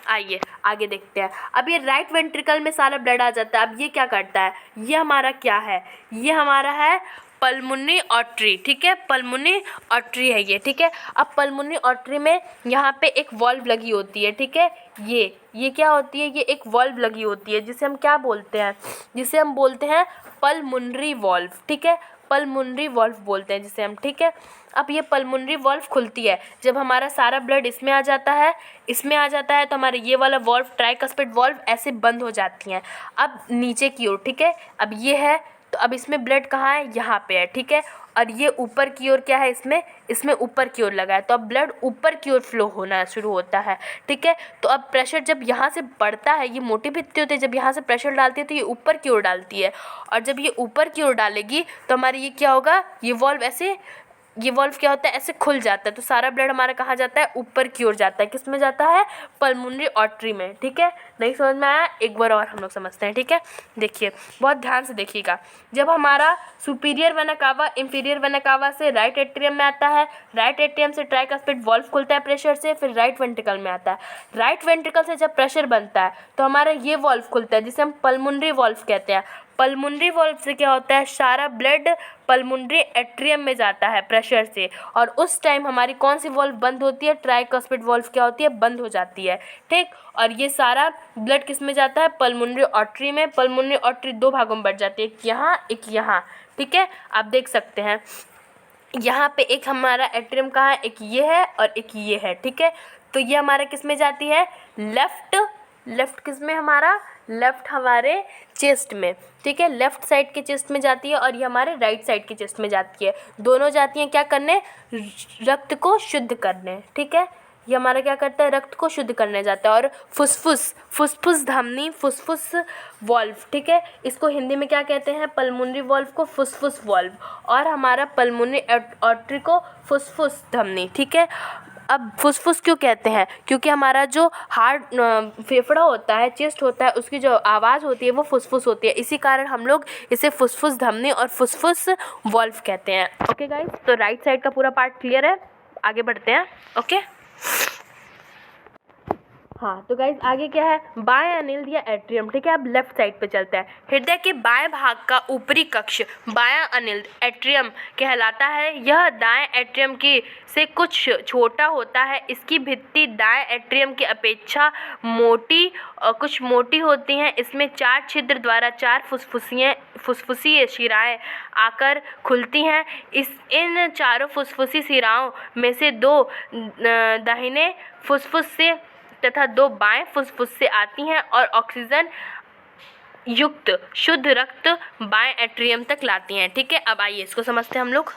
आइए आगे देखते हैं। अब ये राइट वेंट्रिकल में सारा ब्लड आ जाता है। अब ये क्या करता है, ये हमारा क्या है, ये हमारा है पल्मोनरी आर्टरी। ठीक है, पल्मोनरी आर्टरी है ये। ठीक है, अब पल्मोनरी आर्टरी में यहाँ पे एक वॉल्व लगी होती है। ठीक है, ये क्या होती है, ये एक वॉल्व लगी होती है जिसे हम क्या बोलते हैं, जिसे हम बोलते हैं पल्मोनरी वॉल्व। ठीक है, पल्मोनरी वॉल्व बोलते हैं जिसे हम। ठीक है, अब ये पल्मोनरी वॉल्व खुलती है जब हमारा सारा ब्लड इसमें आ जाता है, तो हमारे ये वाला वॉल्व ट्राइकास्पेड वॉल्व ऐसे बंद हो जाती हैं। अब नीचे की ओर, ठीक है, अब ये है तो अब इसमें ब्लड कहाँ है, यहाँ पे है। ठीक है, और ये ऊपर की ओर क्या है, इसमें ऊपर की ओर लगा है तो अब ब्लड ऊपर की ओर फ्लो होना शुरू होता है। ठीक है, तो अब प्रेशर जब यहाँ से बढ़ता है, ये मोटी भित्ती होती है, जब यहाँ से प्रेशर डालती है तो ये ऊपर की ओर डालती है, और जब ये ऊपर की ओर डालेगी तो हमारी ये क्या होगा, ये वॉल्व क्या होता है, ऐसे खुल जाता है। तो सारा ब्लड हमारा कहाँ जाता है, ऊपर की ओर जाता है। किस में जाता है, पल्मोनरी आर्टरी में। ठीक है, नहीं समझ में आया, एक बार और हम लोग समझते हैं। ठीक है, देखिए बहुत ध्यान से देखिएगा। जब हमारा superior vena cava inferior vena cava से राइट एट्रियम में आता है, राइट एट्रियम से ट्राइकास्पेड वॉल्व खुलता है प्रेशर से, फिर राइट वेंट्रिकल में आता है। राइट वेंट्रिकल से जब प्रेशर बनता है तो हमारा ये वॉल्व खुलता है जिसे हम पल्मोनरी वॉल्व कहते हैं। पल्मोनरी वॉल्व से क्या होता है, सारा ब्लड पल्मोनरी एट्रियम में जाता है प्रेशर से, और उस टाइम हमारी कौन सी वॉल्व बंद होती है, ट्राइकास्पेड वॉल्व क्या होती है, बंद हो जाती है। ठीक, और ये सारा ब्लड किस में जाता है, पल्मोनरी आर्टरी में। पल्मोनरी आर्टरी दो भागों में बढ़ जाती है, एक यहाँ एक यहाँ। ठीक है, आप देख सकते हैं यहाँ पे एक हमारा एट्रियम कहाँ है, एक ये है और एक ये है। ठीक है, तो ये हमारा किस में जाती है, लेफ्ट किस में, हमारा लेफ्ट हमारे चेस्ट में। ठीक है, लेफ्ट साइड के चेस्ट में जाती है और ये हमारे राइट साइड के चेस्ट में जाती है। दोनों जाती हैं क्या करने, रक्त को शुद्ध करने। ठीक है, ये हमारा क्या करता है, रक्त को शुद्ध करने जाता है। और फुसफुस धमनी, फुसफुस वॉल्व। ठीक है, इसको हिंदी में क्या कहते हैं, पल्मोनरी वॉल्व को फुसफुस वॉल्व, और हमारा पल्मोनरी आर्टरी को फुसफुस धमनी। ठीक है, अब फुसफुस क्यों कहते हैं, क्योंकि हमारा जो हार्ट फेफड़ा होता है, चेस्ट होता है, उसकी जो आवाज़ होती है वो फुसफुस होती है, इसी कारण हम लोग इसे फुसफुस धमनी और फुसफुस वॉल्व कहते हैं। ओके गाइस, तो राइट साइड का पूरा पार्ट क्लियर है, आगे बढ़ते हैं। ओके, हाँ, तो गाइज आगे क्या है, बाएं अनिल या एट्रियम। ठीक है, अब लेफ्ट साइड पे चलते हैं। हृदय के बाएं भाग का ऊपरी कक्ष बायां अनिल एट्रियम कहलाता है। यह दाएं एट्रियम की से कुछ छोटा होता है। इसकी भित्ति दाएं एट्रियम की अपेक्षा कुछ मोटी होती हैं। इसमें 4 छिद्र द्वारा 4 फुसफुसीय शिराएं आकर खुलती हैं। इन चारों फुसफुसी शिराओं में से 2 दाहिने फुसफुस से तथा 2 बाएं फुसफुस से आती हैं और ऑक्सीजन युक्त शुद्ध रक्त बाएं एट्रियम तक लाती हैं। ठीक है, अब आइए इसको समझते हैं हम लोग।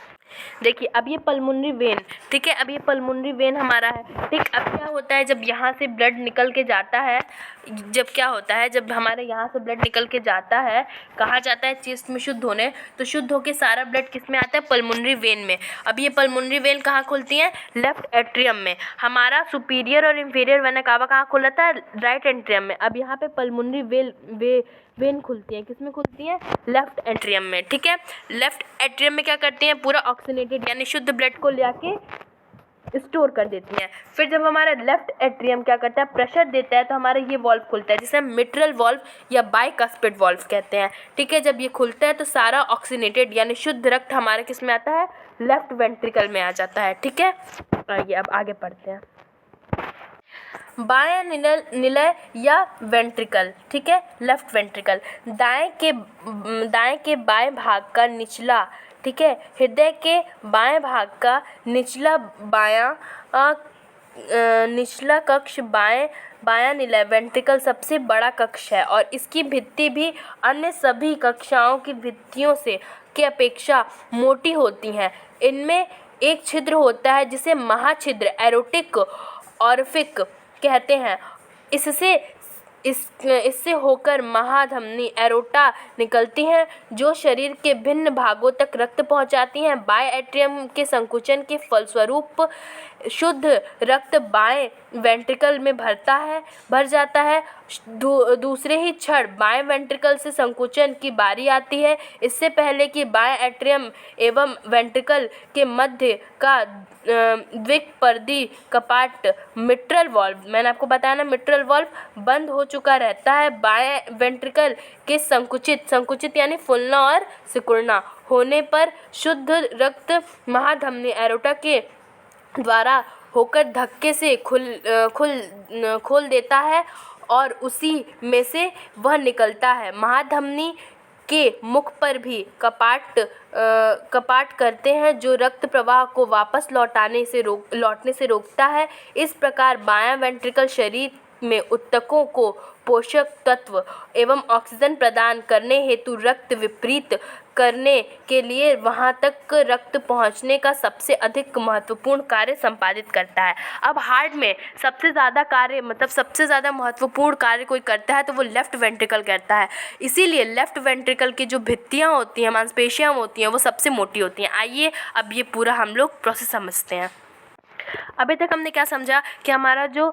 देखिए, अब ये पल्मोनरी वेन, ठीक है, अब ये पल्मोनरी वेन हमारा है। ठीक, अब क्या होता है जब यहाँ से ब्लड निकल के जाता है, जब हमारे यहाँ से ब्लड निकल के जाता है, कहाँ जाता है, चेस्ट में शुद्ध होने, तो शुद्ध होके सारा ब्लड किस में आता है, पल्मोनरी वेन में। अब ये पल्मोनरी वेन कहाँ खुलती है, लेफ्ट एट्रियम में। हमारा सुपीरियर और इंफीरियर वेना कावा कहाँ खुला था, राइट एट्रियम में। अब यहाँ पे पल्मोनरी वेन खुलती है, किस में खुलती है, लेफ्ट एट्रियम में। ठीक है, लेफ्ट एट्रियम में क्या करती हैं, पूरा ऑक्सीनेटेड यानी शुद्ध ब्लड को ले आके स्टोर कर देती हैं। फिर जब हमारा लेफ्ट एट्रियम क्या करता है, प्रेशर देता है, तो हमारा ये वॉल्व खुलता है जिसे हम मिट्रल वॉल्व या बाइकस्पिड वॉल्व कहते हैं। ठीक है, जब ये खुलता है तो सारा ऑक्सीनेटेड यानी शुद्ध रक्त हमारे किस में आता है, लेफ्ट वेंट्रिकल में आ जाता है। ठीक है, आइए अब आगे पढ़ते हैं। बायां निलय या वेंट्रिकल, ठीक है, लेफ्ट वेंट्रिकल दाएं के बाएं भाग का निचला, ठीक है, हृदय के बाएं भाग का निचला कक्ष बायां निलय वेंट्रिकल सबसे बड़ा कक्ष है और इसकी भित्ति भी अन्य सभी कक्षाओं की भित्तियों के अपेक्षा मोटी होती हैं। इनमें एक छिद्र होता है जिसे महाछिद्र एरोटिक ऑरिफिक कहते हैं। इससे होकर महाधमनी एरोटा निकलती हैं जो शरीर के भिन्न भागों तक रक्त पहुंचाती हैं। बाएं एट्रियम के संकुचन के फलस्वरूप शुद्ध रक्त बाएं वेंट्रिकल में भर जाता है। दूसरे ही क्षण बाएं वेंट्रिकल से संकुचन की बारी आती है। इससे पहले कि बाएं एट्रियम एवं वेंट्रिकल के मध्य का द्विपर्दी कपाट मिट्रल वॉल्व, मैंने आपको बताया ना, मिट्रल वॉल्व बंद हो चुका रहता है। बाएं वेंट्रिकल के संकुचित यानी फूलना और सिकुड़ना होने पर शुद्ध रक्त महाधमनी एरोटा के द्वारा होकर धक्के से खोल देता है और उसी में से वह निकलता है। महाधमनी के मुख पर भी कपाट करते हैं जो रक्त प्रवाह को वापस लौटने से रोकता है। इस प्रकार बायां वेंट्रिकल शरीर में ऊतकों को पोषक तत्व एवं ऑक्सीजन प्रदान करने हेतु रक्त विपरीत करने के लिए वहां तक रक्त पहुंचने का सबसे अधिक महत्वपूर्ण कार्य संपादित करता है। अब हार्ट में सबसे ज़्यादा महत्वपूर्ण कार्य कोई करता है तो वो लेफ्ट वेंट्रिकल करता है। इसीलिए लेफ्ट वेंट्रिकल की जो भित्तियाँ होती हैं, मांसपेशियाँ होती हैं, वो सबसे मोटी होती हैं। आइए अब ये पूरा हम लोग प्रोसेस समझते हैं। अभी तक हमने क्या समझा कि हमारा जो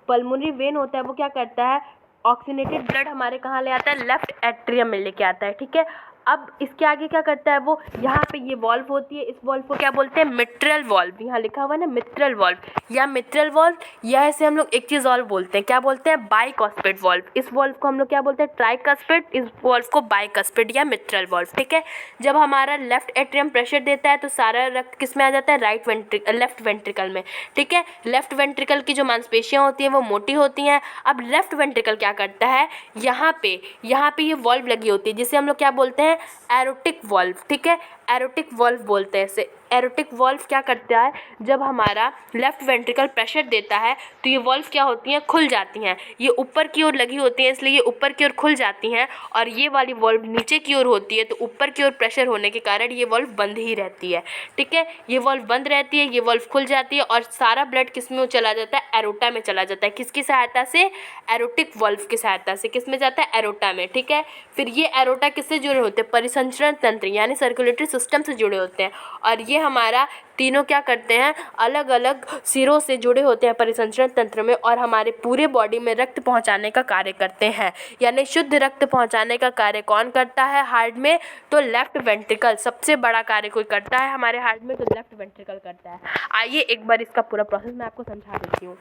पल्मोनरी वेन होता है वो क्या करता है, ऑक्सीनेटेड ब्लड हमारे कहाँ ले आता है, लेफ्ट एट्रियम में लेके आता है। ठीक है, अब इसके आगे क्या करता है, वो यहाँ पे ये वॉल्व होती है, इस वॉल्व को क्या बोलते हैं, मिट्रल वॉल्व। यहाँ लिखा हुआ है ना मिट्रल वॉल्व या मिट्रल वॉल्व, या ऐसे हम लोग एक चीज़ और बोलते हैं, क्या बोलते हैं, बाइकस्पिड वॉल्व। इस वॉल्व को हम लोग क्या बोलते हैं, ट्राइकस्पिड, इस वॉल्व को बाइकस्पिड या मिट्रल वॉल्व। ठीक है, जब हमारा लेफ्ट एट्रियम प्रेशर देता है तो सारा रक्त किस में आ जाता है, लेफ्ट वेंट्रिकल में। ठीक है, लेफ्ट वेंट्रिकल की जो मांसपेशियाँ होती हैं वो मोटी होती हैं। अब लेफ्ट वेंट्रिकल क्या करता है, यहाँ पे ये वॉल्व लगी होती है जिसे हम लोग क्या बोलते हैं, एरोटिक वॉल्व। ठीक है, एरोटिक वॉल्व बोलते हैं इसे। एरोटिक वॉल्व क्या करता है, जब हमारा लेफ्ट वेंट्रिकल प्रेशर देता है तो ये वॉल्व क्या होती हैं, खुल जाती हैं। ये ऊपर की ओर लगी होती हैं इसलिए ये ऊपर की ओर खुल जाती हैं, और ये वाली वॉल्व नीचे की ओर होती है तो ऊपर की ओर प्रेशर होने के कारण ये वॉल्व बंद ही रहती है। ठीक है, ये वॉल्व बंद रहती है, ये वॉल्व खुल जाती है और सारा ब्लड किस में चला जाता है, एरोटा में चला जाता है। किसकी सहायता से, एरोटिक वॉल्व की सहायता से। किस में जाता है, एरोटा में। ठीक है, फिर ये एरोटा किससे जुड़े होते हैं, परिसंचरण तंत्र यानी सर्कुलेटरी सिस्टम से जुड़े होते हैं, और ये हमारा तीनों क्या करते हैं, अलग अलग सिरों से जुड़े होते हैं परिसंचरण तंत्र में, और हमारे पूरे बॉडी में रक्त पहुंचाने का कार्य करते हैं। यानी शुद्ध रक्त पहुंचाने का कार्य कौन करता है हार्ट में, तो लेफ्ट वेंट्रिकल। सबसे बड़ा कार्य कोई करता है हमारे हार्ट में तो लेफ्ट वेंट्रिकल करता है। आइए एक बार इसका पूरा प्रोसेस मैं आपको समझा देती हूँ।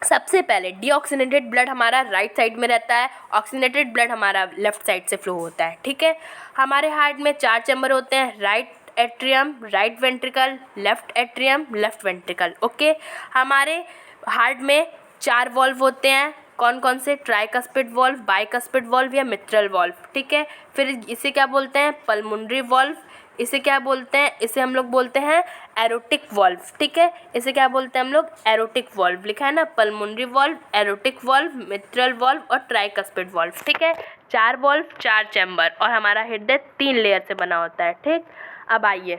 सबसे पहले डीऑक्सीनेटेड ब्लड हमारा राइट साइड में रहता है, ऑक्सीनेटेड ब्लड हमारा लेफ्ट साइड से फ्लो होता है, ठीक है। हमारे हार्ट में 4 चैम्बर होते हैं, right atrium, right ventricle, left atrium, left ventricle, okay. हमारे हार्ट में 4 वॉल्व होते हैं, कौन कौन से? ट्राइकस्पिड वॉल्व, बाइकस्पिड वॉल्व या मिट्रल वॉल्व, ठीक है। फिर इसे क्या बोलते हैं? Pulmonary valve. इसे क्या बोलते हैं? इसे हम लोग बोलते हैं एरोटिक वॉल्व, ठीक है। इसे क्या बोलते हैं हम लोग? Aortic valve. लिखा है ना, pulmonary valve, aortic valve, mitral valve और ट्राइकस्पिड वॉल्व, ठीक है। 4 वॉल्व, 4 चैम्बर और हमारा हृदय 3 लेयर से बना होता है, ठीक। अब आइए,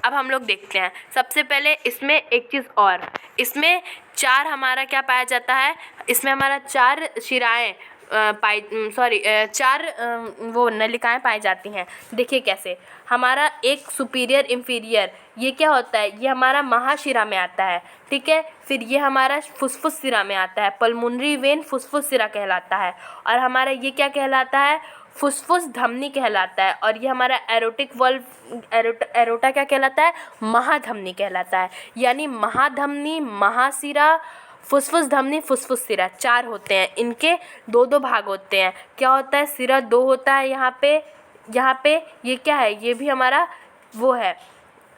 अब हम लोग देखते हैं। सबसे पहले इसमें एक चीज़ और, इसमें 4 हमारा क्या पाया जाता है? इसमें हमारा 4 शिराएँ चार वो नलिकाएं पाई जाती हैं। देखिए कैसे, हमारा एक सुपीरियर इंफीरियर, ये क्या होता है? ये हमारा महाशिरा में आता है, ठीक है। फिर ये हमारा फुसफुस सिरा में आता है, पल्मोनरी वेन फुसफुस सिरा कहलाता है। और हमारा ये क्या कहलाता है? फुसफुस धमनी कहलाता है। और ये हमारा एरोटिक वॉल्व, एरोटा क्या कहलाता है? महाधमनी कहलाता है। यानी महाधमनी, महाशिरा, फुसफुस धमनी, फुसफुस सिरा 4 होते हैं। इनके 2-2 भाग होते हैं। क्या होता है? सिरा 2 होता है यहाँ पे ये क्या है? ये भी हमारा वो है,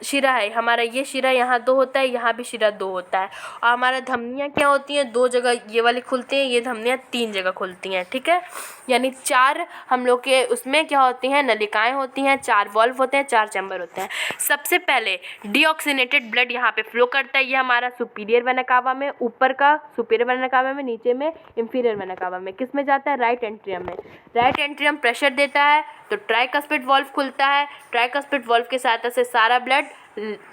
शिरा है हमारा। ये शिरा यहाँ 2 होता है, यहाँ भी शिरा 2 होता है। और हमारा धमनियाँ क्या होती हैं? 2 जगह ये वाली खुलती हैं, ये धमनियाँ 3 जगह खुलती हैं, ठीक है। यानी 4 हम लोग के उसमें क्या होती हैं? नलिकाएं होती हैं, 4 वॉल्व होते हैं, 4 चैम्बर होते हैं। सबसे पहले डीऑक्सीनेटेड ब्लड यहाँ पे फ्लो करता है। ये हमारा सुपीरियर वेना कावा में, ऊपर का सुपीरियर वेना कावा में, नीचे में इंफीरियर वेना कावा में। किस में जाता है? राइट एंट्रियम में। राइट एंट्रियम प्रेशर देता है तो ट्राइकस्पिड वॉल्व खुलता है। ट्राइकस्पिड वॉल्व के सहायता से सारा ब्लड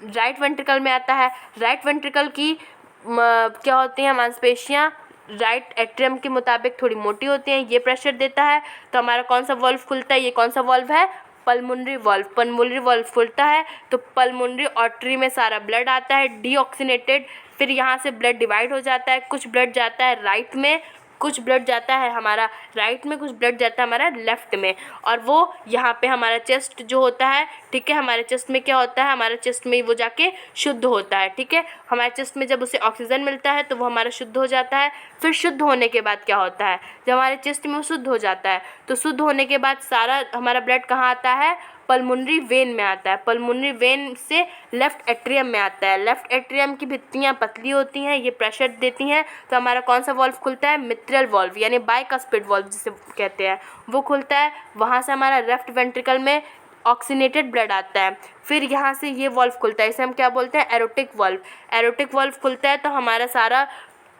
राइट वेंट्रिकल में आता है। राइट वेंट्रिकल की क्या होती हैं? मांसपेशियाँ राइट एट्रियम के मुताबिक थोड़ी मोटी होती हैं, ये प्रेशर देता है। तो हमारा कौन सा वॉल्व खुलता है? ये कौन सा वॉल्व है? Pulmonary valve. पल्मोनरी वॉल्व खुलता है तो पल्मोनरी आर्टरी में सारा ब्लड आता है डीऑक्सीनेटेड। फिर यहाँ से ब्लड डिवाइड हो जाता है, कुछ ब्लड जाता है राइट में, कुछ ब्लड जाता है हमारा राइट में, कुछ ब्लड जाता है हमारा लेफ्ट में। और वो यहाँ पे हमारा चेस्ट जो होता है, ठीक है, हमारे चेस्ट में क्या होता है? हमारे चेस्ट में वो जाके शुद्ध होता है, ठीक है। हमारे चेस्ट में जब उसे ऑक्सीजन मिलता है तो वो हमारा शुद्ध हो जाता है। फिर शुद्ध होने के बाद क्या होता है? जब हमारे चेस्ट में वो शुद्ध हो जाता है तो शुद्ध होने के बाद सारा हमारा ब्लड कहाँ आता है? पल्मोनरी वेन में आता है। पल्मोनरी वेन से लेफ्ट एट्रियम में आता है। लेफ्ट एट्रियम की भित्तियाँ पतली होती हैं, ये प्रेशर देती हैं। तो हमारा कौन सा वॉल्व खुलता है? मिट्रल वॉल्व, यानी बाइकस्पिड वॉल्व जिसे कहते हैं, वो खुलता है। वहाँ से हमारा लेफ्ट वेंट्रिकल में ऑक्सीनेटेड ब्लड आता है। फिर यहाँ से ये वॉल्व खुलता है, इसे हम क्या बोलते हैं? Aortic valve. एरोटिक वॉल्व खुलता है तो हमारा सारा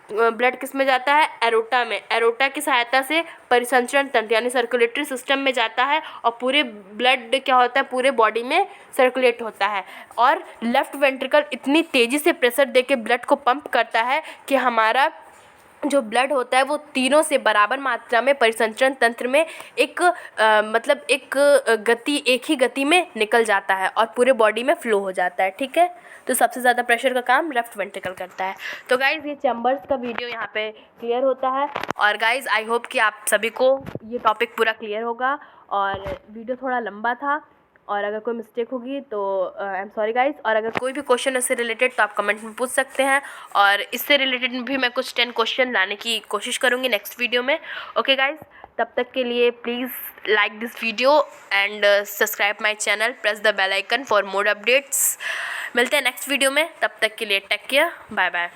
ब्लड किस में जाता है? एरोटा में। एरोटा की सहायता से परिसंचरण तंत्र यानी सर्कुलेटरी सिस्टम में जाता है और पूरे ब्लड क्या होता है? पूरे बॉडी में सर्कुलेट होता है। और लेफ्ट वेंट्रिकल इतनी तेज़ी से प्रेशर देके ब्लड को पंप करता है कि हमारा जो ब्लड होता है वो तीनों से बराबर मात्रा में परिसंचरण तंत्र में एक एक ही गति में निकल जाता है और पूरे बॉडी में फ्लो हो जाता है, ठीक है। तो सबसे ज़्यादा प्रेशर का काम लेफ्ट वेंट्रिकल करता है। तो गाइज़ ये चैम्बर्स का वीडियो यहाँ पे क्लियर होता है। और गाइज़ आई होप कि आप सभी को ये टॉपिक पूरा क्लियर होगा। और वीडियो थोड़ा लंबा था और अगर कोई मिस्टेक होगी तो आई एम सॉरी गाइज़। और अगर कोई भी क्वेश्चन इससे रिलेटेड तो आप कमेंट में पूछ सकते हैं और इससे रिलेटेड भी मैं कुछ 10 क्वेश्चन लाने की कोशिश करूँगी नेक्स्ट वीडियो में। ओके गाइज़, तब तक के लिए please like this video and subscribe my channel, press the bell icon for more updates. मिलते हैं नेक्स्ट वीडियो में, तब तक के लिए टेक केयर, बाय बाय।